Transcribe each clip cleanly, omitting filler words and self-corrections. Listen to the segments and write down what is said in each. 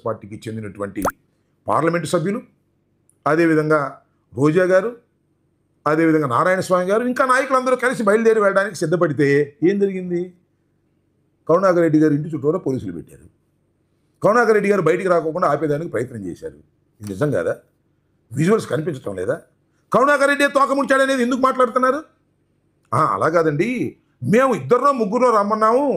పార్టీకి చెందినటువంటి పార్లమెంటు సభ్యులు, అదేవిధంగా రోజా గారు, అదేవిధంగా నారాయణ స్వామి గారు, ఇంకా నాయకులందరూ కలిసి బయలుదేరి వెళ్ళడానికి సిద్ధపడితే ఏం జరిగింది? కరుణాకర్ రెడ్డి గారు ఇంటి చుట్టూరా పోలీసులు పెట్టారు. కరుణాకర్ రెడ్డి గారు బయటికి రాకుండా ఆపేదానికి ప్రయత్నం చేశారు. ఇది నిజం కాదా? విజువల్స్ కనిపించడం లేదా? కరుణాకర్ రెడ్డి తోక ముడిచాడనేది ఎందుకు మాట్లాడుతున్నారు? అలా కాదండి, మేము ఇద్దరిలో ముగ్గురులో రమ్మన్నాము,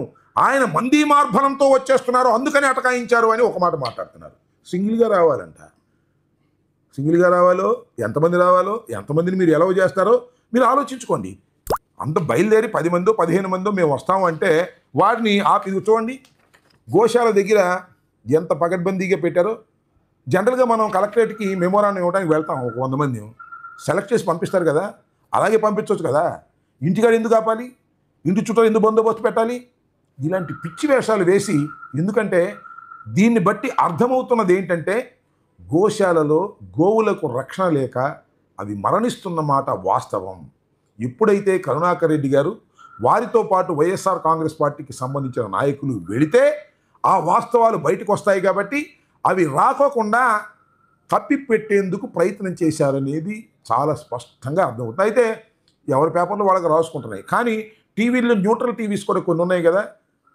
ఆయన మందీ మార్బలంతో వచ్చేస్తున్నారు అందుకని అటకాయించారు అని ఒక మాట మాట్లాడుతున్నారు. సింగిల్గా రావాలంట. సింగిల్గా రావాలో, ఎంతమంది రావాలో, ఎంతమందిని మీరు ఎలవ్ చేస్తారో మీరు ఆలోచించుకోండి. అంత బయలుదేరి 10 మందో 15 మందో మేము వస్తాము అంటే వారిని ఆపి చూడండి. గోశాల దగ్గర ఎంత పకడ్బందీగా పెట్టారో. జనరల్గా మనం కలెక్టరేట్కి మెమోరాండం ఇవ్వడానికి వెళ్తాం, ఒక 100 మంది సెలెక్ట్ చేసి పంపిస్తారు కదా, అలాగే పంపించవచ్చు కదా. ఇంటికాడ ఎందుకు ఆపాలి? ఇంటి చుట్టూ ఎందుకు బందోబస్తు పెట్టాలి? ఇలాంటి పిచ్చి వేషాలు వేసి, ఎందుకంటే దీన్ని బట్టి అర్థమవుతున్నది ఏంటంటే గోశాలలో గోవులకు రక్షణ లేక అవి మరణిస్తున్న మాట వాస్తవం. ఎప్పుడైతే కరుణాకర్ రెడ్డి గారు వారితో పాటు వైఎస్ఆర్ కాంగ్రెస్ పార్టీకి సంబంధించిన నాయకులు వెళితే ఆ వాస్తవాలు బయటకు వస్తాయి. కాబట్టి అవి రాకోకుండా కప్పిపెట్టేందుకు ప్రయత్నం చేశారనేది చాలా స్పష్టంగా అర్థమవుతుంది. అయితే ఎవరి పేపర్లో వాళ్ళకి రాసుకుంటున్నాయి, కానీ టీవీల్లో న్యూట్రల్ టీవీస్ కూడా కొన్ని ఉన్నాయి కదా,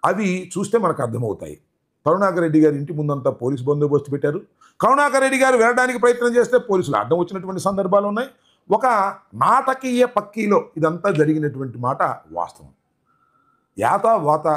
అవి చూస్తే మనకు అర్థమవుతాయి. కరుణాకర్ రెడ్డి గారి ఇంటి ముందంతా పోలీసు బందోబస్తు పెట్టారు. కరుణాకర్ రెడ్డి గారు వెళ్ళడానికి ప్రయత్నం చేస్తే పోలీసులు అడ్డం వచ్చినటువంటి సందర్భాలు ఉన్నాయి. ఒక నాటకీయ పక్కీలో ఇదంతా జరిగినటువంటి మాట వాస్తవం. యాత వాత